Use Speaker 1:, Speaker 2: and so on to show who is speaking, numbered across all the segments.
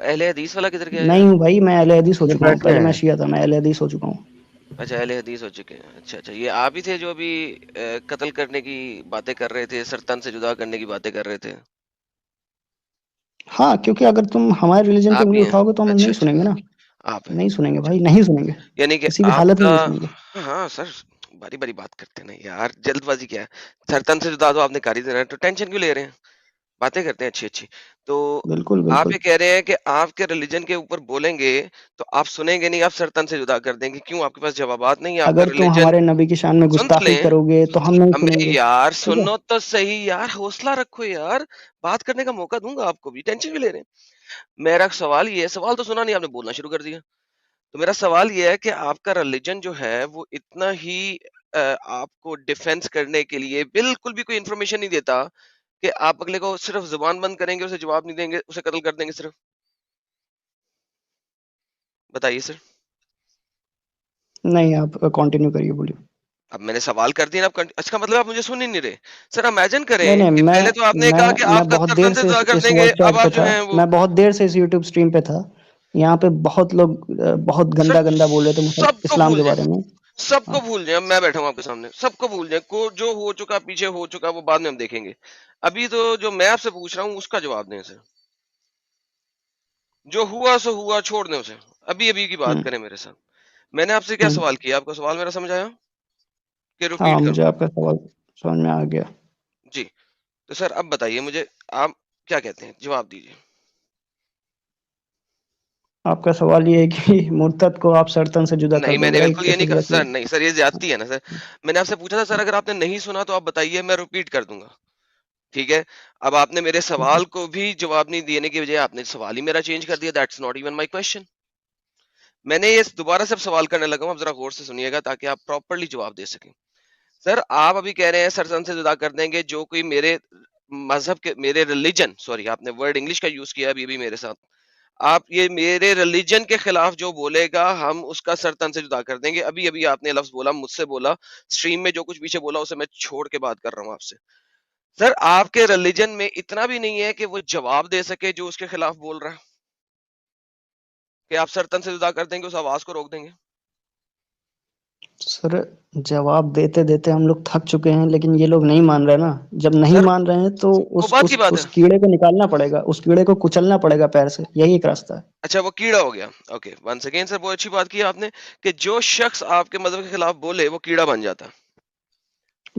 Speaker 1: अहले हदीस वाला किधर गया
Speaker 2: नहीं
Speaker 1: यार?
Speaker 2: हूँ भाई, मैं अहले हदीस हो चुका हूँ,
Speaker 3: शिफात में
Speaker 2: पहले मैं
Speaker 3: है।
Speaker 2: शिया था, मैं अहले हदीस हो चुका हूँ।
Speaker 1: अच्छा, अहले हदीस हो चुके हैं। अच्छा अच्छा, ये आप ही थे जो अभी कत्ल करने की बातें कर रहे थे, सरतन से जुदा करने की बातें कर रहे थे?
Speaker 2: हाँ, क्योंकि अगर तुम हमारे रिलीजन पे
Speaker 1: आप
Speaker 2: उँगली
Speaker 1: ही हैं?
Speaker 2: उठाओगे तो हम
Speaker 1: अच्छा
Speaker 2: नहीं
Speaker 1: अच्छा,
Speaker 2: सुनेंगे ना।
Speaker 1: आप हैं।
Speaker 2: नहीं सुनेंगे
Speaker 1: अच्छा,
Speaker 2: भाई, नहीं सुनेंगे।
Speaker 1: यानी कि
Speaker 2: किसी भी हालत में
Speaker 1: आपका,
Speaker 2: नहीं सुनेंगे।
Speaker 1: हाँ सर, बारी बारी बात करते हैं ना यार, जल्दबाजी क्या है? सरतन से जुदा तो आपने कर ही देना है, तो टेंशन क्यों ले रहे हैं? बातें करते हैं अच्छी अच्छी। तो
Speaker 2: बिल्कुल,
Speaker 1: आप
Speaker 2: बिल्कुल।
Speaker 1: ये कह रहे हैं कि आपके रिलीजन के ऊपर बोलेंगे तो आप सुनेंगे नहीं, आप सरतन से जुदा कर देंगे। क्यों? आपके पास जवाबात नहीं है? आपका
Speaker 2: अगर तुम
Speaker 1: रिलीजन,
Speaker 2: हमारे नबी की शान में
Speaker 1: सुन तो
Speaker 2: गुस्ताखी
Speaker 1: लें।
Speaker 2: करोगे तो हम नहीं
Speaker 1: अबे
Speaker 2: सुनेंगे,
Speaker 1: यार
Speaker 2: ठीक है?
Speaker 1: सुनो तो सही यार, हौसला रखो यार, बात करने का मौका दूंगा आपको भी, टेंशन क्यों ले रहे हैं? मेरा सवाल ये है, सवाल तो सुना नहीं आपने, बोलना शुरू कर दिया। तो मेरा सवाल ये है कि आपका रिलीजन जो है वो इतना ही आपको डिफेंस करने के लिए बिल्कुल भी कोई इन्फॉर्मेशन नहीं देता कि आप अगले को सिर्फ जुबान बंद करेंगे, उसे जवाब नहीं देंगे, उसे कत्ल कर देंगे सिर्फ? बताइए सर।
Speaker 2: नहीं, आप कंटिन्यू करिए, बोलिए।
Speaker 1: अब मैंने सवाल कर दिया ना, अच्छा मतलब आप मुझे सुन ही नहीं रहे। सर इमेजिन
Speaker 2: नहीं,
Speaker 1: करें
Speaker 2: नहीं,
Speaker 1: कि पहले तो आपने कहा कि
Speaker 2: मैं
Speaker 1: आप
Speaker 2: बहुत
Speaker 1: कत्ल
Speaker 2: देर
Speaker 1: से
Speaker 2: से
Speaker 1: जुदा कर
Speaker 2: इस
Speaker 1: देंगे,
Speaker 2: वॉइस
Speaker 1: अब
Speaker 2: चैट
Speaker 1: आप
Speaker 2: पे
Speaker 1: जो
Speaker 2: था।
Speaker 1: हैं वो,
Speaker 2: मैं बहुत देर से इस यूट्यूब स्ट्रीम पे था। यहाँ पे बहुत लोग बहुत
Speaker 1: सर
Speaker 2: गंदा-गंदा बोल रहे थे मुसल
Speaker 1: सबको
Speaker 2: इस्लाम
Speaker 1: भूल
Speaker 2: के
Speaker 1: जाए,
Speaker 2: बारे में।
Speaker 1: सबको
Speaker 2: हाँ,
Speaker 1: भूल जाए, मैं बैठा हूँ आपके सामने, सबको भूल जाए, को जो हो चुका पीछे हो चुका वो बाद में हम देखेंगे। अभी तो जो मैं आपसे पूछ रहा हूँ उसका जवाब दें सर। जो हुआ सो हुआ, छोड़ दें उसे, अभी अभी की बात
Speaker 2: हुँ,
Speaker 1: करें मेरे साथ। मैंने आपसे क्या
Speaker 2: हुँ।
Speaker 1: सवाल किया? आपका सवाल मेरा समझ आया कि
Speaker 2: हाँ,
Speaker 1: रिपीट करूं?
Speaker 2: मुझे आपका सवाल समझ में आ गया।
Speaker 1: जी। तो सर अब बताइए मुझे, आप क्या कहते हैं, जवाब दीजिए।
Speaker 2: आपका सवाल ये है कि मुर्तद को आप सर्तन से जुदा कर
Speaker 1: नहीं,
Speaker 2: दोगे,
Speaker 1: मैंने
Speaker 2: राइट?
Speaker 1: बिल्कुल ये
Speaker 2: दिस
Speaker 1: नहीं
Speaker 2: इज़
Speaker 1: कहा
Speaker 2: व्हाट यू
Speaker 1: सर, नहीं सर, ये ज्यादती है ना सर। मैंने आपसे पूछा था सर, अगर आपने नहीं सुना तो आप बताइए, मैं रिपीट कर दूंगा। ठीक है? अब आपने मेरे
Speaker 2: ठीक है।
Speaker 1: सवाल को भी जवाब नहीं देने की बजाय आपने सवाल ही मेरा चेंज कर दिया। That's not even my question. मैंने ये दोबारा से अब सवाल करने लगा हूं, अब जरा गौर से सुनिएगा ताकि आप प्रॉपर्ली जवाब दे सकें। सर आप अभी कह रहे हैं सरसन से जुदा कर देंगे जो कोई मेरे मजहब के, मेरे रिलीजन, सॉरी आपने वर्ड इंग्लिश का यूज किया अभी भी मेरे साथ, आप ये मेरे रिलीजन के खिलाफ जो बोलेगा हम उसका सर तन से जुदा कर देंगे। अभी अभी आपने लफ्ज बोला, मुझसे बोला, स्ट्रीम में जो कुछ पीछे बोला उसे मैं छोड़ के बात कर रहा हूँ आपसे। सर आपके रिलीजन में इतना भी नहीं है कि वो जवाब दे सके जो उसके खिलाफ बोल रहा है, कि आप सर तन से जुदा कर देंगे, उस आवाज को रोक देंगे?
Speaker 2: सर, जवाब देते-देते हम लोग थक चुके हैं, लेकिन ये लोग नहीं मान रहे ना। जब नहीं
Speaker 1: सर
Speaker 2: मान रहे हैं तो
Speaker 1: वो बात की बात
Speaker 2: उस
Speaker 1: है।
Speaker 2: कीड़े को निकालना पड़ेगा, उस कीड़े को कुचलना पड़ेगा पैर से, यही एक रास्ता है।
Speaker 1: अच्छा वो कीड़ा हो गया। ओके, वंस अगेन सर, बहुत अच्छी बात की आपने कि जो शख्स आपके मजहब के खिलाफ बोले वो कीड़ा बन जाता।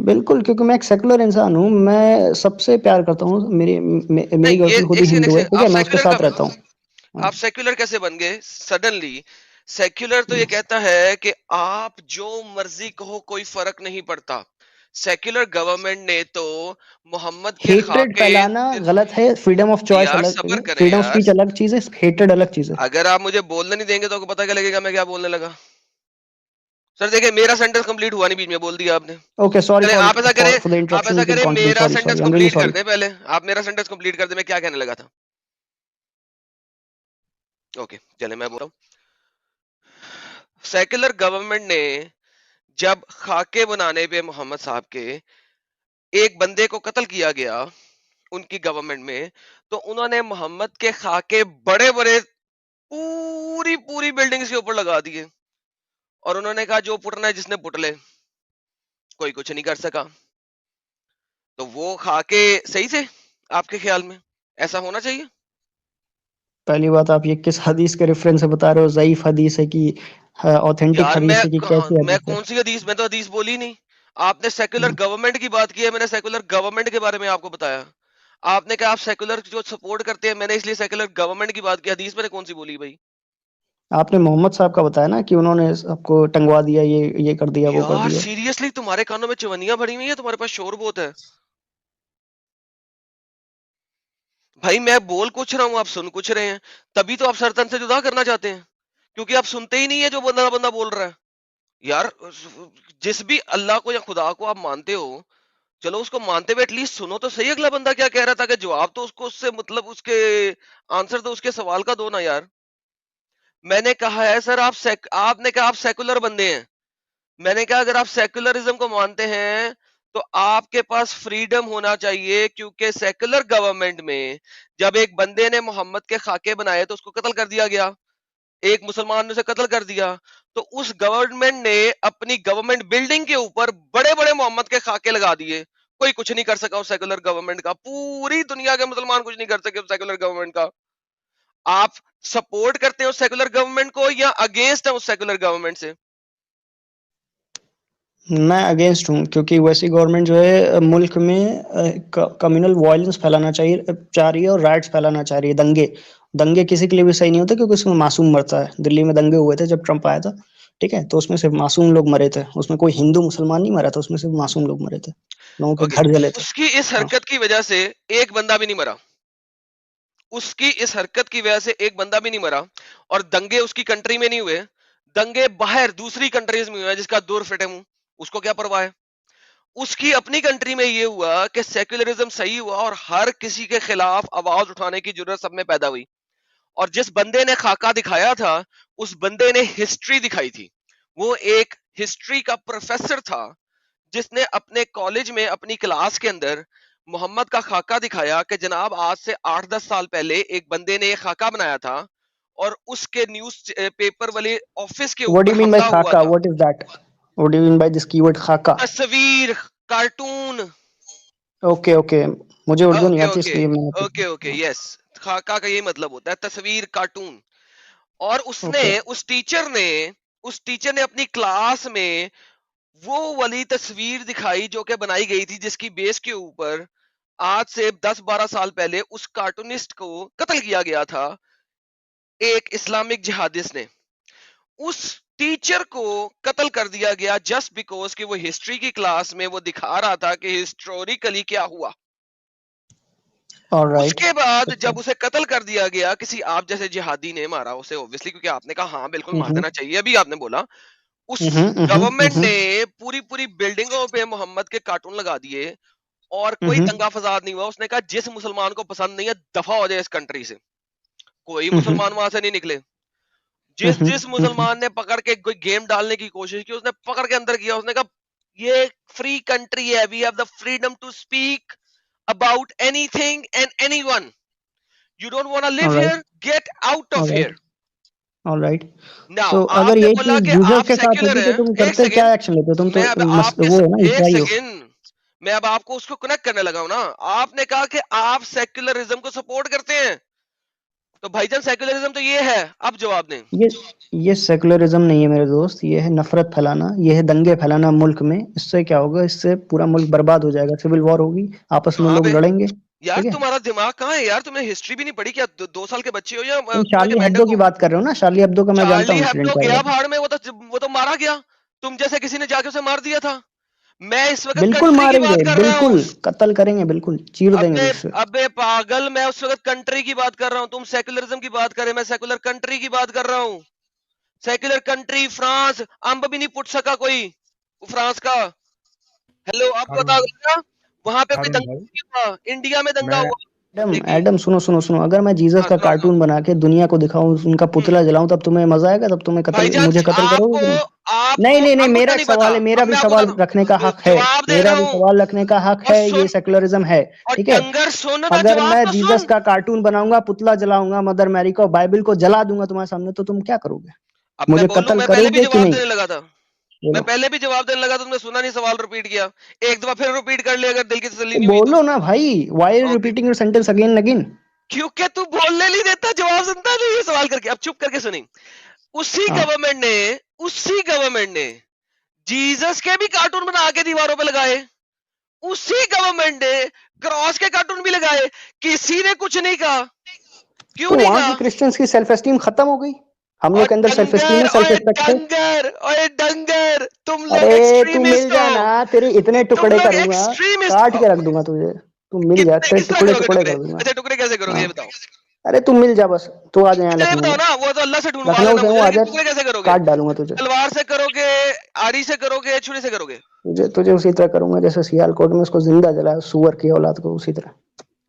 Speaker 2: बिल्कुल, क्योंकि मैं एक सेक्युलर इंसान हूँ, मैं सबसे प्यार करता हूँ। मेरी
Speaker 1: नहीं, ये
Speaker 2: गर्लफ्रेंड खुद
Speaker 1: एक
Speaker 2: ही
Speaker 1: सेकंड, एक
Speaker 2: हिंदू है, ठीक
Speaker 1: आप
Speaker 2: है? मैं उसके
Speaker 1: सेक्युलर
Speaker 2: साथ
Speaker 1: कब,
Speaker 2: रहता हूँ। हाँ,
Speaker 1: आप सेक्युलर कैसे बन गए सडनली? सेक्युलर तो
Speaker 2: हुँ।
Speaker 1: ये कहता है कि आप जो मर्जी कहो कोई फर्क नहीं पड़ता। सेक्युलर गवर्नमेंट ने तो मोहम्मद के
Speaker 2: हेट्रेड
Speaker 1: खाके,
Speaker 2: फैलाना गलत है, फ्रीडम ऑफ चॉइस
Speaker 1: यार
Speaker 2: अलग
Speaker 1: सबर
Speaker 2: है,
Speaker 1: करें
Speaker 2: फ्रीडम ऑफ
Speaker 1: यार।
Speaker 2: स्पीच अलग चीज़ है, हेट्रेड अलग चीज़ है।
Speaker 1: अगर आप मुझे बोलने नहीं देंगे तो आपको पता क्या लगेगा मैं क्या बोलने लगा? सर देखिए, मेरा सेंटेंस कंप्लीट हुआ नहीं, बीच में बोल दिया आपने।
Speaker 2: ओके, सॉरी
Speaker 1: चले आप ऐसा करें,
Speaker 2: फॉर द
Speaker 1: आप
Speaker 2: इंटरप्शन,
Speaker 1: ऐसा
Speaker 2: यू कैन
Speaker 1: करें,
Speaker 2: कंटिन्यू।
Speaker 1: मेरा
Speaker 2: sorry,
Speaker 1: sentence
Speaker 2: sorry, I am really
Speaker 1: complete कर
Speaker 2: सॉरी।
Speaker 1: दें पहले। आप मेरा सेंटेंस कंप्लीट कर दें, मैं क्या कहने लगा था। ओके चले, मैं बोल रहा हूँ। सेक्युलर गवर्नमेंट ने जब खाके बनाने पे मोहम्मद साहब के एक बंदे को कत्ल किया गया उनकी गवर्नमेंट में, तो उन्होंने मोहम्मद के खाके बड़े बड़े पूरी पूरी बिल्डिंग्स के ऊपर लगा दिए, और उन्होंने कहा जो पुटना है जिसने पुट ले, कोई कुछ नहीं कर सका। तो वो खाके सही थे आपके ख्याल में? ऐसा होना चाहिए?
Speaker 2: पहली बात, आप ये किस हदीस के रेफ़रेंस से बता रहे हो? ज़ईफ़ हदीस है कि ऑथेंटिक
Speaker 1: यार
Speaker 2: हदीस है कि कैसी
Speaker 1: मैं
Speaker 2: हदीस है?
Speaker 1: कौन सी हदीस, मैं तो हदीस बोली नहीं। आपने सेक्युलर
Speaker 2: हुँ,
Speaker 1: गवर्नमेंट की बात की है, मैंने सेक्युलर गवर्नमेंट के बारे में आपको बताया। आपने कहा आप सेक्युलर जो सपोर्ट करते हैं, मैंने इसलिए सेक्युलर गवर्नमेंट की बात की। हदीस मैंने कौन सी बोली भाई?
Speaker 2: आपने मोहम्मद साहब का बताया ना कि उन्होंने आपको टंगवा दिया, ये कर दिया, वो कर
Speaker 1: यार
Speaker 2: दिया।
Speaker 1: सीरियसली, तुम्हारे कानों में चवनियां भरी हुई है, तुम्हारे पास शोर बहुत है। भाई मैं बोल कुछ रहा हूँ, आप सुन कुछ रहे हैं। तभी तो आप सरतन से जुदा करना चाहते हैं, क्योंकि आप सुनते ही नहीं है जो बंदा बंदा बोल रहा है। यार जिस भी अल्लाह को या खुदा को आप मानते हो, चलो उसको मानते हुए एटलीस्ट सुनो तो सही अगला बंदा क्या कह रहा था, कि जवाब तो उसको, उससे मतलब उसके आंसर तो उसके सवाल का दो ना यार। मैंने कहा है सर, आपने कहा आप सेकुलर बंदे हैं। मैंने कहा अगर आप सेकुलरिज्म को मानते हैं तो आपके पास फ्रीडम होना चाहिए, क्योंकि सेकुलर गवर्नमेंट में जब एक बंदे ने मोहम्मद के खाके बनाए तो उसको कत्ल कर दिया गया, एक मुसलमान ने उसे कत्ल कर दिया। तो उस गवर्नमेंट ने अपनी गवर्नमेंट बिल्डिंग के ऊपर बड़े बड़े मोहम्मद के खाके लगा दिए, कोई कुछ नहीं कर सका उस सेकुलर गवर्नमेंट का, पूरी दुनिया के मुसलमान कुछ नहीं कर सके उस सेकुलर गवर्नमेंट का। आप सपोर्ट करते हैं उस सेकुलर गवर्नमेंट को या अगेंस्ट है उस सेकुलर गवर्नमेंट से?
Speaker 2: मैं अगेंस्ट हूँ, क्योंकि वैसी गवर्नमेंट जो है मुल्क में कम्युनल वायलेंस फैलाना चाह रही है और राइट्स फैलाना चाह रही है। दंगे दंगे किसी के लिए भी सही नहीं होते, क्योंकि उसमें मासूम मरता है। दिल्ली में दंगे हुए थे जब ट्रंप आया था, ठीक है, तो उसमें सिर्फ मासूम लोग मरे थे, उसमें कोई हिंदू मुसलमान नहीं मरा था, उसमें सिर्फ मासूम लोग मरे थे, लोगों के
Speaker 1: ओके,
Speaker 2: घर जले थे।
Speaker 1: उसकी इस
Speaker 2: हाँ।
Speaker 1: हरकत की वजह से एक बंदा भी नहीं मरा, उसकी इस हरकत की वजह से एक बंदा भी नहीं मरा। और दंगे उसकी कंट्री में नहीं हुए, दंगे बाहर दूसरी कंट्रीज में हुए, जिसका दूर फिटे मुंह, उसको क्या परवाह है। उसकी अपनी कंट्री में ये हुआ कि सेक्युलरिज्म सही हुआ और हर किसी के खिलाफ आवाज उठाने की जरूरत सब में पैदा हुई। और जिस बंदे ने खाका दिखाया था, उस बंदे ने हिस्ट्री दिखाई थी। वो एक हिस्ट्री का प्रोफेसर था, जिसने अपने कॉलेज में अपनी क्लास के अंदर मोहम्मद का खाका दिखाया कि जनाब आज से 8-10 साल पहले एक बंदे ने ये खाका बनाया था और उसके न्यूज पेपर वाले ऑफिस के
Speaker 2: व्हाट डू
Speaker 1: ऊपर
Speaker 2: यू मीन बाय
Speaker 1: हमला हुआ
Speaker 2: खाका?
Speaker 1: था।
Speaker 2: What is that? What do you mean by this keyword खाका?
Speaker 1: तस्वीर, कार्टून।
Speaker 2: ओके ओके, मुझे उर्दू नहीं
Speaker 1: ओके
Speaker 2: आती,
Speaker 1: ओके
Speaker 2: इसलिए मैंने
Speaker 1: ओके ओके,
Speaker 2: पूछा।
Speaker 1: यस। खाका का ये मतलब होता है तस्वीर, कार्टून। और उसने
Speaker 2: ओके।
Speaker 1: उस टीचर ने अपनी क्लास में वो वाली तस्वीर दिखाई जो कि बनाई गई थी, जिसकी बेस के ऊपर आज से 10-12 साल पहले उस कार्टूनिस्ट को कत्ल किया गया था, एक इस्लामिक जिहादिस्ट ने। उस टीचर को कत्ल कर दिया गया जस्ट बिकॉज कि वो हिस्ट्री की क्लास में वो दिखा रहा था कि हिस्टोरिकली क्या हुआ।
Speaker 2: ऑलराइट।
Speaker 1: उसके बाद
Speaker 2: ओके।
Speaker 1: जब उसे कत्ल कर दिया गया, किसी आप जैसे जिहादी ने मारा उसे, ऑब्वियसली, क्योंकि आपने कहा हाँ बिल्कुल मार
Speaker 2: हम्म
Speaker 1: देना चाहिए, अभी आपने बोला। उस गवर्नमेंट
Speaker 2: हम्म
Speaker 1: ने पूरी पूरी बिल्डिंगों पे मोहम्मद के कार्टून लगा दिए और कोई
Speaker 2: हम्म
Speaker 1: दंगा फसाद नहीं हुआ। उसने कहा जिस मुसलमान को पसंद नहीं है दफा हो जाए इस कंट्री से। कोई
Speaker 2: हम्म
Speaker 1: मुसलमान वहां से नहीं निकले। जिस
Speaker 2: हम्म
Speaker 1: जिस मुसलमान ने पकड़ के कोई गेम डालने की कोशिश की, उसने पकड़ के अंदर किया। उसने कहा ये फ्री कंट्री है, we have the freedom to speak about anything and anyone. You don't want to live
Speaker 2: alright.
Speaker 1: Here, get out of
Speaker 2: alright.
Speaker 1: Here.
Speaker 2: Alright.
Speaker 1: Now
Speaker 2: तो अगर
Speaker 1: आपने
Speaker 2: यही
Speaker 1: बोला
Speaker 2: चीज
Speaker 1: कि
Speaker 2: जीसस
Speaker 1: आप
Speaker 2: के साथ
Speaker 1: सेक्युलर
Speaker 2: होती तो
Speaker 1: हैं।
Speaker 2: तुम
Speaker 1: एक
Speaker 2: करते, क्या
Speaker 1: सेकेंड,
Speaker 2: एक्शन लेते? तुम तो
Speaker 1: मैं अब आपके
Speaker 2: वो है ना,
Speaker 1: एक
Speaker 2: ईसाई हो।
Speaker 1: सेकेंड, मैं अब आपको उसको कनेक्ट करने लगा हूं ना। आपने कहा कि आप सेक्युलरिज्म को सपोर्ट करते हैं, तो भाईजान सेक्युलरिज्म तो ये है। अब जवाब दें।
Speaker 2: ये ये सेकुलरिज्म नहीं है मेरे दोस्त, ये है नफरत फैलाना, ये है दंगे फैलाना मुल्क में। इससे क्या होगा? इससे पूरा मुल्क बर्बाद हो जाएगा, सिविल वॉर होगी, आपस में
Speaker 1: कहाँ
Speaker 2: लोग
Speaker 1: पे?
Speaker 2: लड़ेंगे।
Speaker 1: यार
Speaker 2: ठीक है।
Speaker 1: तुम्हारा दिमाग कहाँ है यार? तुमने हिस्ट्री भी नहीं पढ़ी क्या? 2 साल के बच्चे हो या
Speaker 2: तुम
Speaker 1: तुम्हें के
Speaker 2: शार्ली
Speaker 1: मेंढक
Speaker 2: हेब्दो की
Speaker 1: हो?
Speaker 2: बात कर रहे हो ना? शार्ली हेब्दो का मैं जानता
Speaker 1: चार्ली
Speaker 2: हूँ इंसिडेंट
Speaker 1: हेब्दो
Speaker 2: क्या
Speaker 1: गया
Speaker 2: हुआ था।
Speaker 1: भाड़ में, वो तो मारा गया। तुम जैसे किसी ने जाके उसे मार दिया था। मैं इस वक्त
Speaker 2: बिल्कुल
Speaker 1: कंट्री की
Speaker 2: मारेंगे,
Speaker 1: बात कर रहा हूँ।
Speaker 2: बिल्कुल कत्ल करेंगे, बिल्कुल चीर देंगे
Speaker 1: अबे
Speaker 2: दूर से।
Speaker 1: अबे पागल, मैं उस वक्त कंट्री की बात कर रहा हूँ, तुम सेक्युलरिज्म की बात कर रहे, मैं सेक्युलर कंट्री की बात कर रहा हूँ। सेक्युलर कंट्री फ्रांस, अंब भी नहीं पुट सका कोई फ्रांस का। हेलो, अब
Speaker 3: हारून
Speaker 1: बताओ ना, वहां पे कोई
Speaker 3: हारून
Speaker 1: दंगा
Speaker 3: भाई,
Speaker 1: नहीं हुआ? इंडिया में दंगा
Speaker 3: मैं
Speaker 1: हुआ।
Speaker 2: एडम
Speaker 1: देखिए।
Speaker 2: एडम, सुनो सुनो सुनो, अगर मैं जीसस
Speaker 1: हाँ,
Speaker 2: का
Speaker 1: सुनाओ सुनाओ।
Speaker 2: कार्टून बना के दुनिया को दिखाऊं, उनका
Speaker 1: हम्म।
Speaker 2: पुतला जलाऊं, तब तुम्हें मजा आएगा? तब तुम्हें कत्ल,
Speaker 1: भाईजान
Speaker 2: मुझे कत्ल करोगे
Speaker 1: आपको
Speaker 2: कि नहीं?
Speaker 1: आपको
Speaker 2: नहीं नहीं नहीं,
Speaker 1: अब मुद्दा
Speaker 2: मेरा
Speaker 1: नहीं
Speaker 2: एक
Speaker 1: पता।
Speaker 2: सवाल है,
Speaker 1: अब
Speaker 2: मेरा भी
Speaker 1: मैं आपको
Speaker 2: सवाल
Speaker 1: बताता
Speaker 2: रखने का
Speaker 1: हूँ,
Speaker 2: हक है।
Speaker 1: जवाब दे
Speaker 2: मेरा
Speaker 1: रहा
Speaker 2: भी
Speaker 1: हूँ।
Speaker 2: सवाल रखने का हक
Speaker 1: और
Speaker 2: है, ये
Speaker 1: सुन,
Speaker 2: सेकुलरिज्म है।
Speaker 1: और
Speaker 2: ठीक है।
Speaker 1: डंगर सुन, मैं
Speaker 2: अगर
Speaker 1: जवाब
Speaker 2: मैं
Speaker 1: तो
Speaker 2: जीसस
Speaker 1: सुन।
Speaker 2: का कार्टून बनाऊंगा, पुतला जलाऊंगा, मदर मैरी को, बाइबल को जला दूंगा तुम्हारे सामने, तो तुम क्या करोगे?
Speaker 1: अब मैं
Speaker 2: मुझे
Speaker 1: बोलूं,
Speaker 2: कत्ल
Speaker 1: मैं पहले भी
Speaker 2: करोगे कि
Speaker 1: जवाब
Speaker 2: नहीं?
Speaker 1: देने लगा था। मैं
Speaker 2: बोलो।
Speaker 1: पहले भी जवाब देने लगा, तुमने सुना नहीं, सवाल रिपीट किया। एक दफा फिर रिपीट कर लिया, अगर दिल की तसल्ली
Speaker 2: तो
Speaker 1: नहीं हुई तो।
Speaker 2: बोलो ना भाई, why
Speaker 1: okay.
Speaker 2: Repeating your sentence again again?
Speaker 1: क्योंकि तू बोलने नहीं देता, जवाब सुनता नहीं है सवाल करके। अब चुप करके सुनी। उसी
Speaker 2: हाँ।
Speaker 1: गवर्नमेंट ने उसी गवर्नमेंट ने जीसस के भी कार्टून बना के दीवारों पे लगाए। उसी गवर्नमेंट ने क्रॉस के कार्टून भी लगाए। किसी ने कुछ नहीं कहा। क्यों
Speaker 2: तो
Speaker 1: नहीं
Speaker 2: वहां की
Speaker 1: कहा?
Speaker 2: क्रिश्चियंस की सेल्फ एस्टीम खत्म हो गई। हम
Speaker 1: और
Speaker 2: लोग के अंदर सेल्फ एस्टीम
Speaker 1: डंगर,
Speaker 2: है, सेल्फ
Speaker 1: ओए
Speaker 2: रिस्पेक्ट है।
Speaker 1: डंगर, ओए डंगर, तुम लोग
Speaker 2: अरे तू मिल
Speaker 1: एक्सट्रीमिस्ट
Speaker 2: जा
Speaker 1: हो।
Speaker 2: ना, तेरे इतने
Speaker 1: तुम
Speaker 2: टुकड़े
Speaker 1: लोग
Speaker 2: करूंगा,
Speaker 1: एक्सट्रीमिस्ट
Speaker 2: काट
Speaker 1: हो।
Speaker 2: के रख दूंगा तुझे। तू मिल जा,
Speaker 1: कितने
Speaker 2: तेरे
Speaker 1: किस तरह
Speaker 2: टुकड़े
Speaker 1: करोगे
Speaker 2: टुकड़े
Speaker 1: टुकड़े?
Speaker 2: कर दूंगा।
Speaker 1: अच्छा, टुकड़े कैसे करोगे
Speaker 2: हाँ।
Speaker 1: ये बताओ।
Speaker 2: अरे तू मिल जा बस, तू आ जा यहाँ
Speaker 1: अच्छा ये
Speaker 2: लखनऊ
Speaker 1: बताओ
Speaker 2: में।
Speaker 1: ना, वो तो अल्लाह से ढूंढवा
Speaker 2: लखनऊ
Speaker 1: लेना
Speaker 2: से हूँ,
Speaker 1: मुझे,
Speaker 2: आ
Speaker 1: लेकिन
Speaker 2: जा।
Speaker 1: टुकड़े कैसे करोगे?
Speaker 2: काट डालूंगा तुझे।
Speaker 1: तलवार से करोगे, आरी से करोगे, छुरी से करोगे?
Speaker 2: तुझे तुझे उसी तरह करूंगा जैसे सियालकोट में उसको जिंदा जलाया सुअर की औलाद को, उसी तरह।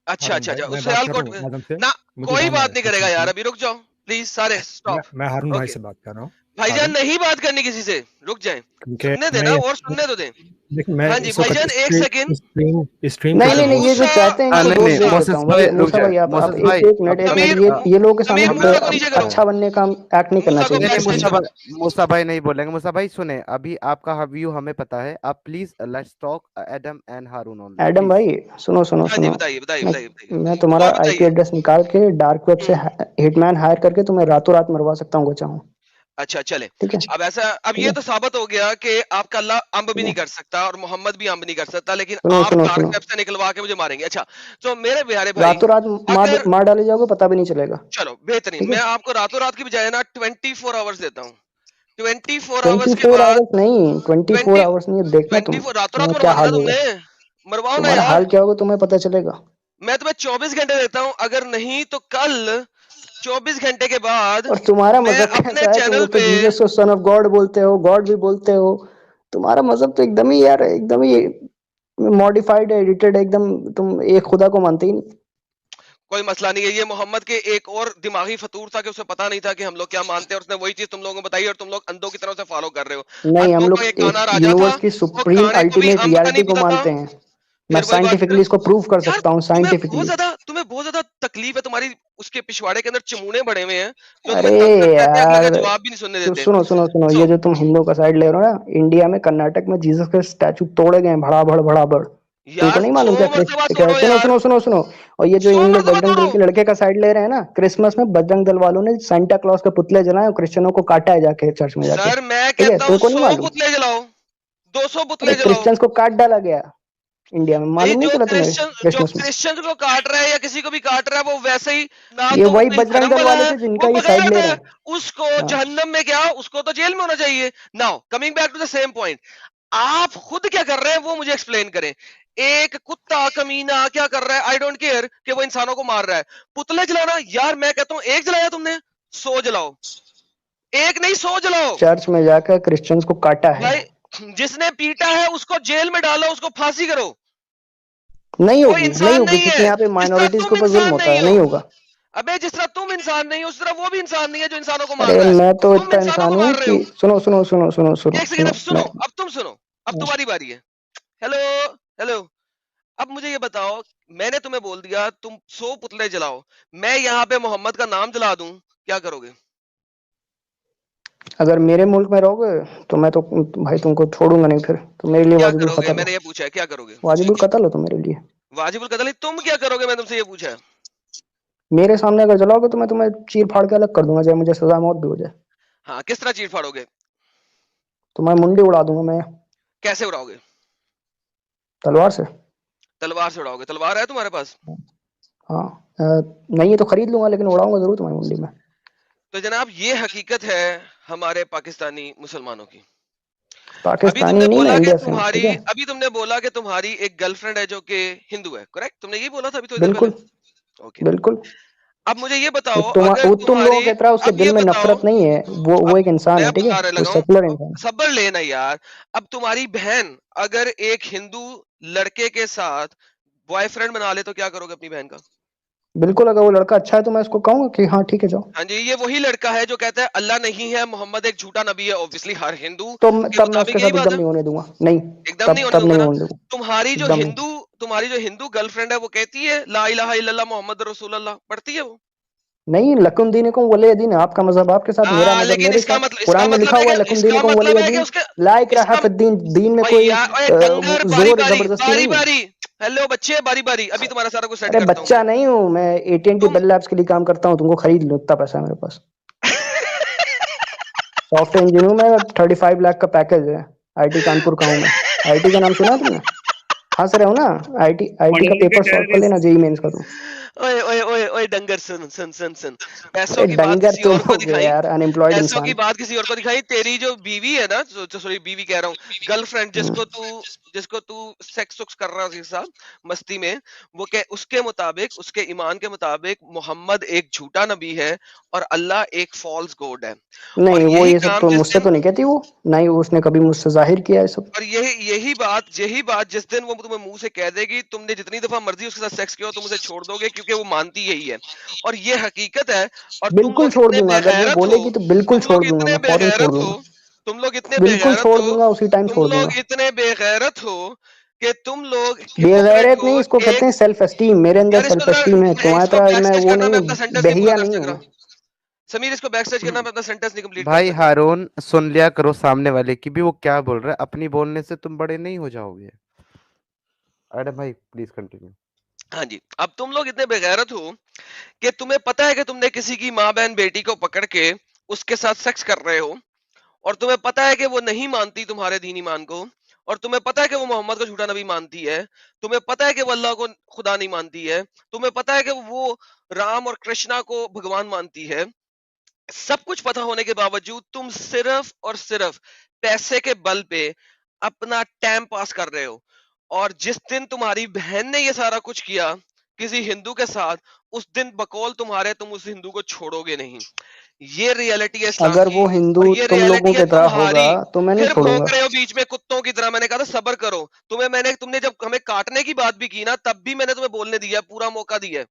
Speaker 1: अच्छा
Speaker 3: हारून
Speaker 1: अच्छा
Speaker 3: भाई,
Speaker 1: अच्छा, उस
Speaker 3: मैं बात कर रहा
Speaker 1: सियालकोट
Speaker 3: हूँ
Speaker 1: में।
Speaker 3: आदम से।
Speaker 1: ना,
Speaker 3: मुझे
Speaker 1: कोई
Speaker 3: काम है
Speaker 1: बात नहीं
Speaker 3: कुछ
Speaker 1: करेगा
Speaker 3: मिनट
Speaker 1: यार,
Speaker 3: में।
Speaker 1: अभी रुक जाओ प्लीज, सारे स्टॉप।
Speaker 3: मैं हारून भाई
Speaker 1: ओके,
Speaker 3: से बात कर रहा हूँ।
Speaker 1: भाईजान नहीं बात करनी किसी से, रुक जाएं, सुनने देना और सुनने तो दें।
Speaker 3: देखिए मैं
Speaker 1: हाँ जी भाईजान एक सेकंड।
Speaker 3: स्ट्रीम
Speaker 2: नहीं नहीं नहीं, ये जो चाहते हैं इनको दोष दे देता हूँ भाई। मूसा भाई आप एक मिनट, ये लोगों के सामने अच्छा बनने का एक्ट नहीं करना चाहिए।
Speaker 4: मूसा भाई नहीं बोलेंगे। मूसा भाई सुने, अभी आपका व्यू हमें पता है, आप please let's talk Adam and Haroon on.
Speaker 2: Adam भाई सुनो सुनो
Speaker 1: हाँ जी,
Speaker 2: सुनो,
Speaker 1: बताइए बताइए बताइए।
Speaker 2: मैं तुम्हारा
Speaker 1: और बताइए।
Speaker 2: आईपी एड्रेस निकाल के डार्क वेब से हिटमैन हायर करके तुम्हें रातों रात मरवा सकता हूँ, चाहूँ।
Speaker 1: अच्छा चले,
Speaker 2: ठीक है,
Speaker 1: अब ऐसा, अब
Speaker 2: ठीक
Speaker 1: ये
Speaker 2: है,
Speaker 1: तो साबित हो गया कि आपका अल्लाह अम्ब भी
Speaker 2: ठीक
Speaker 1: नहीं
Speaker 2: है।
Speaker 1: कर सकता और मोहम्मद भी अम्ब नहीं कर सकता, लेकिन
Speaker 2: सुनो
Speaker 1: आप
Speaker 2: सुनो
Speaker 1: डार्क
Speaker 2: सुनो,
Speaker 1: वेब से निकलवा के मुझे मारेंगे। अच्छा, तो मेरे प्यारे भाई,
Speaker 2: रातों रात
Speaker 1: अगर
Speaker 2: मार डाले जाओगे, पता भी नहीं चलेगा।
Speaker 1: चलो बेहतरीन,
Speaker 2: ठीक है,
Speaker 1: मैं आपको रातों रात की बजाय ना 24 आवर्स देता हूँ। 24 आवर्स के
Speaker 2: 24
Speaker 1: बाद
Speaker 2: आवर्स नहीं, 24
Speaker 1: 20
Speaker 2: आवर्स नहीं, देखना
Speaker 1: 24 रातों रात
Speaker 2: तुम्हारा क्या
Speaker 1: मरवाना
Speaker 2: हाल
Speaker 1: ना
Speaker 2: होगा।
Speaker 1: तुमने, मरवाओ ना
Speaker 2: तुम्हारा
Speaker 1: यार।
Speaker 2: हाल क्या होगा तुम्हें पता चलेगा।
Speaker 1: मैं तुम्हें 24 घंटे देता हूँ, अगर नहीं तो कल 24 घंटे के बाद
Speaker 2: और तुम्हारा
Speaker 1: मैं
Speaker 2: मजहब
Speaker 1: अपने
Speaker 2: कैसा है, तुम
Speaker 1: चैनल
Speaker 2: लोग तो
Speaker 1: पे,
Speaker 2: जीसस को सन ऑफ गॉड बोलते हो, गॉड भी बोलते हो। तुम्हारा मजहब तो एकदम ही यार, एकदम ही मॉडिफाइड है, एडिटेड है एकदम। तुम एक खुदा को मानते ही नहीं।
Speaker 1: कोई मसला नहीं है। ये मोहम्मद के एक और दिमागी फतूर था कि उसे पता नहीं था कि हम लोग क्या मानते हैं, और उसने वही चीज तुम लोगों को बताई और तुम लोग अंधों की तरह से फॉलो कर रहे हो।
Speaker 2: नहीं, हम
Speaker 1: अंधों का
Speaker 2: लोग
Speaker 1: एक
Speaker 2: एक
Speaker 1: काना राजा था,
Speaker 2: यूनिवर्स की
Speaker 1: वो
Speaker 2: सुप्रीम
Speaker 1: काने को भी
Speaker 2: अल्टीमेट
Speaker 1: अंब का
Speaker 2: रियलिटी
Speaker 1: नहीं
Speaker 2: को
Speaker 1: पता था।
Speaker 2: मानते हैं। मैं
Speaker 1: फिर वही बात,
Speaker 2: साइंटिफिकली इसको प्रूव कर
Speaker 1: यार
Speaker 2: सकता हूँ, साइंटिफिकली।
Speaker 1: तुम्हें बहुत ज्यादा तकलीफ है, तुम्हारी उसके पिछवाड़े के अंदर चमूने बड़े हुए हैं जो
Speaker 2: अरे
Speaker 1: तुम्हें तंग करते हैं, अगले अगले का
Speaker 2: यार,
Speaker 1: जवाब भी नहीं सुनने
Speaker 2: तो
Speaker 1: देते।
Speaker 2: सुनो सुनो सुनो,
Speaker 1: सो
Speaker 2: ये जो तुम हिंदू का साइड ले रहे हो ना, इंडिया में कर्नाटक में जीसस के स्टैचू तोड़े गए भड़ाभड़ भड़ाभड़। तुमको
Speaker 1: यार
Speaker 2: नहीं मालूम
Speaker 1: 100
Speaker 2: क्या
Speaker 1: मरतबा
Speaker 2: क्या?
Speaker 1: तोड़ो
Speaker 2: सुनो
Speaker 1: यार,
Speaker 2: सुनो सुनो सुनो, और ये जो
Speaker 1: 100
Speaker 2: इन लोग
Speaker 1: मरतबा
Speaker 2: बजरंग
Speaker 1: तोड़ो।
Speaker 2: दल के लड़के का साइड ले रहे हैं ना, क्रिसमस में बजरंग दल वालों ने सांता क्लॉज के पुतले जलाए और क्रिश्चियनों को काटा है जाके चर्च में जाके।
Speaker 1: सर मैं
Speaker 2: ठीक है,
Speaker 1: कहता हूँ
Speaker 2: तुमको नहीं
Speaker 1: 100
Speaker 2: मालूम?
Speaker 1: पुतले जलाओ, 200
Speaker 2: अरे
Speaker 1: पुतले जलाओ।
Speaker 2: क्रिश्चियंस को काट डाला गया इंडिया में,
Speaker 1: भाई
Speaker 2: मालूम नहीं चला तुम्हें
Speaker 1: जो
Speaker 2: क्रिसमस में?
Speaker 1: क्रिश्चियन को काट रहा है या किसी को भी काट रहा है, वो वैसे ही ना
Speaker 2: ये
Speaker 1: तो वो
Speaker 2: वही
Speaker 1: कहीं
Speaker 2: बजरंग
Speaker 1: धर्म
Speaker 2: दल
Speaker 1: वाला
Speaker 2: वाले
Speaker 1: है,
Speaker 2: थे जिनका
Speaker 1: वो
Speaker 2: ये साइड
Speaker 1: बगैरत
Speaker 2: ले रहे
Speaker 1: है,
Speaker 2: हैं।
Speaker 1: उसको
Speaker 2: हाँ,
Speaker 1: जहन्नम में क्या, उसको तो जेल में होना चाहिए। Now coming back to the same point, आप खुद क्या कर रहे हैं वो मुझे एक्सप्लेन करें। एक कुत्ता कमीना क्या कर रहा है, आई डोंट केयर कि वो इंसानों को मार रहा है। पुतले जलाना, यार मैं कहता हूं एक जलाया तुमने, 100 जलाओ, एक नहीं 100 जलाओ।
Speaker 2: चर्च में जाकर क्रिश्चियंस को काटा है।
Speaker 1: भाई जिसने पीटा है उसको जेल में डालो, उसको फांसी करो।
Speaker 2: नहीं
Speaker 1: वो
Speaker 2: होगी, नहीं
Speaker 1: इंसान
Speaker 2: होगी,
Speaker 1: नहीं
Speaker 2: क्योंकि
Speaker 1: है
Speaker 2: यहाँ पे
Speaker 1: जिस तरह
Speaker 2: माइनॉरिटीज के
Speaker 1: तुम
Speaker 2: ऊपर जुल्म
Speaker 1: इंसान
Speaker 2: होता
Speaker 1: नहीं
Speaker 2: है,
Speaker 1: हो।
Speaker 2: नहीं होगा।
Speaker 1: अबे जिस तरह तुम इंसान नहीं हो उस तरह वो भी इंसान नहीं है जो इंसानों को मार
Speaker 2: अरे
Speaker 1: रहा है,
Speaker 2: मैं तो
Speaker 1: तुम
Speaker 2: इतना
Speaker 1: इंसानों
Speaker 2: इंसान
Speaker 1: को
Speaker 2: हूँ
Speaker 1: मार रहे
Speaker 2: कि
Speaker 1: हो।
Speaker 2: सुनो सुनो सुनो सुनो सुनो
Speaker 1: एक सेकंड,
Speaker 2: सुनो
Speaker 1: अब सुनो,
Speaker 2: मैं
Speaker 1: अब तुम सुनो, अब तुम्हारी बारी है। हेलो, हेलो, अब मुझे ये बताओ, मैंने तुम्हें बोल दिया तुम 100 पुतले जलाओ, मैं यहाँ पे मोहम्मद का नाम जला दूं, क्या करोगे?
Speaker 2: अगर मेरे मुल्क में रहोगे तो मैं तो भाई तुमको छोड़ूंगा नहीं, फिर तो मेरे लिए
Speaker 1: क्या
Speaker 2: वाजिबुल
Speaker 1: करोगे,
Speaker 2: कत्ल हो।
Speaker 1: मैंने ये पूछा है, क्या करोगे?
Speaker 2: वाजिबुल कत्ल हो तो मेरे लिए।
Speaker 1: वाजिबुल कत्ल नहीं, तुम क्या करोगे, मैं तुमसे ये पूछा है।
Speaker 2: मेरे सामने अगर जलाओगे तो मैं तुम्हें चीर फाड़ के अलग कर दूंगा, चाहे मुझे सजा मौत भी हो जाए।
Speaker 1: हाँ, किस तरह चीर फाड़ोगे?
Speaker 2: तो मैं मुंडी उड़ा दूंगा मैं।
Speaker 1: कैसे उड़ाओगे?
Speaker 2: तलवार से।
Speaker 1: तलवार से उड़ाओगे? तलवार है तुम्हारे पास?
Speaker 2: हाँ, नहीं है तो खरीद लूंगा, लेकिन उड़ाऊंगा जरूर तुम्हारी मुंडी में।
Speaker 1: तो जनाब ये हकीकत है हमारे पाकिस्तानी मुसलमानों की। अभी
Speaker 2: पाकिस्तानी
Speaker 1: तुमने
Speaker 2: नहीं, मैं
Speaker 1: बोला कि
Speaker 2: इंडिया से हूँ,
Speaker 1: तुम्हारी
Speaker 2: ठीक है।
Speaker 1: अभी तुमने बोला कि तुम्हारी एक गर्लफ्रेंड है जो कि हिंदू है, करेक्ट? तुमने यही बोला था अभी थोड़ी देर
Speaker 2: बिल्कुल,
Speaker 1: पहले। ओके,
Speaker 2: बिल्कुल।
Speaker 1: अब मुझे ये बताओ, अगर
Speaker 2: वो तुम लोगों
Speaker 1: तुम्हारी,
Speaker 2: की तरह उसके
Speaker 1: अब
Speaker 2: दिल
Speaker 1: ये
Speaker 2: में
Speaker 1: बताओ,
Speaker 2: नफरत नहीं है। वो
Speaker 1: अब
Speaker 2: एक इंसान
Speaker 1: मैं
Speaker 2: है, ठीक है,
Speaker 1: बताने
Speaker 2: वो
Speaker 1: लगा
Speaker 2: सेकुलर
Speaker 1: हूं,
Speaker 2: इंसान।
Speaker 1: सब्र लेना यार। अब तुम्हारी बहन अगर एक हिंदू लड़के के साथ बॉयफ्रेंड बना ले तो क्या करोगे अपनी बहन का?
Speaker 2: बिल्कुल, अगर वो लड़का अच्छा है तो मैं उसको कहूंगा कि हाँ ठीक है जाओ।
Speaker 1: हाँ जी, ये वही लड़का है जो कहता है अल्लाह नहीं है, मोहम्मद एक झूठा नबी है। ऑब्वियसली हर हिंदू
Speaker 2: तो
Speaker 1: के
Speaker 2: तब मैं
Speaker 1: मुताबिक
Speaker 2: उसके
Speaker 1: यही
Speaker 2: साथ
Speaker 1: बात
Speaker 2: एकदम
Speaker 1: है,
Speaker 2: नहीं होने दूंगा, नहीं।
Speaker 1: एकदम नहीं होने
Speaker 2: तब
Speaker 1: दूंगा
Speaker 2: नहीं
Speaker 1: ना।
Speaker 2: होने दूंगा, एकदम नहीं।
Speaker 1: तुम्हारी जो हिंदू गर्लफ्रेंड है वो कहती है ला इलाहा इल्लल्लाह मोहम्मद रसूल अल्लाह, पढ़ती है वो?
Speaker 2: नहीं, लकुम दीनकुम वलिय दीन, आपका मजहब आपके साथ, मेरा मजहब
Speaker 1: लेकिन
Speaker 2: मेरे साथ। कुरान में लिखा हुआ है लकुम दीनकुम वलिय दीन।
Speaker 1: उसके
Speaker 2: ला इकराहा
Speaker 1: इसका
Speaker 2: फिद्दीन, दीन में
Speaker 1: ओए
Speaker 2: कोई
Speaker 1: यार, ओए डंगर, बारी
Speaker 2: जोर
Speaker 1: बारी
Speaker 2: जबरदस्ती
Speaker 1: बारी
Speaker 2: नहीं है।
Speaker 1: बारी, हेलो बच्चे, बारी बारी, अभी तुम्हारा सारा कुछ सेट
Speaker 2: अरे
Speaker 1: करता हूँ
Speaker 2: बच्चा
Speaker 1: मैं।
Speaker 2: नहीं हूँ मैं, AT&T
Speaker 1: तुम
Speaker 2: बेल लैब्स के लिए काम करता हूँ, तुमको खरीद लो, इतना पैसा है मेरे पास। सॉफ्टवेयर इंजीनियर हूँ मैं, 35 लाख का पैकेज है। IT कानपुर का हूँ मैं। IT का नाम सुना है तुमने? हंस रहे हो ना? IT का पेपर सॉल्व कर लेना, जेईई मेंस का तुम।
Speaker 1: ओए ओए ओए ओए डंगर, सुन सुन सुन सुन, पैसों
Speaker 2: अरे
Speaker 1: की बात
Speaker 2: डंगर
Speaker 1: किसी
Speaker 2: तुम
Speaker 1: और को
Speaker 2: हो गए
Speaker 1: दिखाई,
Speaker 2: यार, अनएम्प्लॉयड
Speaker 1: पैसों की
Speaker 2: इंसान।
Speaker 1: बात किसी और को दिखाई। तेरी जो बीवी है ना, सॉरी बीवी कह रहा हूँ, गर्लफ्रेंड, जिसको तू सेक्स सुक्स कर रहा है उसके साथ मस्ती में, वो उसके मुताबिक, उसके ईमान के मुताबिक मोहम्मद एक झूठा नबी है और अल्लाह एक फॉल्स गॉड है।
Speaker 2: नहीं,
Speaker 1: और
Speaker 2: वो
Speaker 1: यही
Speaker 2: ये सब
Speaker 1: काम
Speaker 2: तो
Speaker 1: जिस
Speaker 2: मुझसे
Speaker 1: दिन,
Speaker 2: तो नहीं कहती वो, ना ही उसने कभी मुझसे जाहिर किया है सब।
Speaker 1: और यही बात जिस दिन वो तुम्हें मुंह से कह देगी, तुमने जितनी दफा मर्जी उसके साथ सेक्स किया हो तुम उसे छोड़ दोगे, क्योंकि वो मानती यही है। है और ये हकीकत है। और तुम
Speaker 2: बिल्कुल
Speaker 1: लोग
Speaker 2: छोड़
Speaker 1: इतने
Speaker 2: दूंगा, अगर वो
Speaker 1: बेगैरत हो,
Speaker 2: बोलेगी तो बिल्कुल
Speaker 1: तुम
Speaker 2: छोड़
Speaker 1: लोग
Speaker 2: दूंगा,
Speaker 1: इतने
Speaker 2: मैं फौरन छोड़
Speaker 1: बेगैरत हो,
Speaker 2: दूंगा,
Speaker 1: तुम लोग इतने
Speaker 2: बिल्कुल
Speaker 1: बेगैरत
Speaker 2: छोड़
Speaker 1: हो,
Speaker 2: दूंगा, उसी टाइम
Speaker 1: तुम
Speaker 2: छोड़
Speaker 1: लोग
Speaker 2: दूंगा।
Speaker 1: इतने बेगैरत हो कि तुम लोग हिपोक्रेट
Speaker 2: बेगैरत
Speaker 1: हो।
Speaker 2: नहीं, इसको कहते
Speaker 1: एक
Speaker 2: हैं सेल्फ एस्टीम। मेरे अंदर
Speaker 1: यार इसको
Speaker 2: सेल्फ
Speaker 1: जरा
Speaker 2: एस्टीम है, तुम्हारी
Speaker 1: इसको
Speaker 2: तरह
Speaker 1: बैक
Speaker 2: मैं
Speaker 1: स्टेज
Speaker 2: वो
Speaker 1: करना,
Speaker 2: नहीं
Speaker 1: मैं
Speaker 2: हूँ,
Speaker 1: अपना सेंटेंस नहीं पूरा
Speaker 2: बहिया
Speaker 1: कर
Speaker 2: नहीं
Speaker 1: सक
Speaker 2: हूँ।
Speaker 1: रहा। समीर इसको बैक स्टेज करना, मैं अपना सेंटेंस नहीं कंप्लीट कर
Speaker 4: भाई
Speaker 1: सका।
Speaker 4: हारून सुन लिया करो सामने वाले की भी, वो क्या बोल रहा है, अपनी बोलने से तुम बड़े नहीं हो जाओगे। एडम भाई प्लीज कंटिन्यू।
Speaker 1: हाँ जी, अब तुम लोग इतने बेगैरत हो कि तुम्हें पता है कि तुमने किसी की माँ बहन बेटी को पकड़ के उसके साथ सेक्स कर रहे हो, और तुम्हें पता है कि वो नहीं मानती तुम्हारे दीन ईमान को, और तुम्हें पता है कि वो मोहम्मद को झूठा नबी मानती है, तुम्हें पता है कि वो अल्लाह को खुदा नहीं मानती है, तुम्हें पता है कि वो राम और कृष्णा को भगवान मानती है। सब कुछ पता होने के बावजूद तुम सिर्फ और सिर्फ पैसे के बल पे अपना टाइम पास कर रहे हो। और जिस दिन तुम्हारी बहन ने ये सारा कुछ किया किसी हिंदू के साथ, उस दिन बकौल तुम्हारे तुम उस हिंदू को छोड़ोगे नहीं। ये रियलिटी है इस्लाम
Speaker 2: अगर
Speaker 1: की,
Speaker 2: वो
Speaker 1: और
Speaker 2: हिंदू
Speaker 1: ये
Speaker 2: तुम
Speaker 1: रियलिटी
Speaker 2: लोगों
Speaker 1: है
Speaker 2: की तरह होगा
Speaker 1: तुम्हारी।
Speaker 2: तो मैं नहीं
Speaker 1: फिर
Speaker 2: छोड़ूंगा।
Speaker 1: भौंक रहे हो बीच में कुत्तों की तरह। मैंने कहा था सब्र करो। तुमने जब हमें काटने की बात भी की ना, तब भी मैंने तुम्हें बोलने दिया, पूरा मौका दिया है।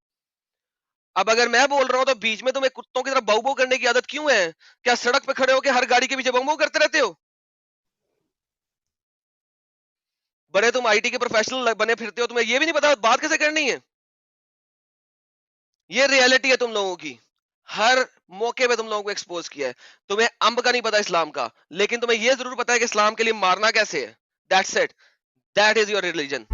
Speaker 1: अब अगर मैं बोल रहा हूं तो बीच में तुम्हें कुत्तों की तरह बाऊ बाऊ करने की आदत क्यों है? क्या सड़क पे खड़े होकर हर गाड़ी के पीछे बाऊ बाऊ करते रहते हो? बड़े तुम आईटी के प्रोफेशनल बने फिरते हो, तुम्हें ये भी नहीं पता बात कैसे करनी है। ये रियलिटी है तुम लोगों की। हर मौके पे तुम लोगों को एक्सपोज किया है। तुम्हें अंब का नहीं पता इस्लाम का, लेकिन तुम्हें यह जरूर पता है कि इस्लाम के लिए मारना कैसे है। That's it, that is your religion.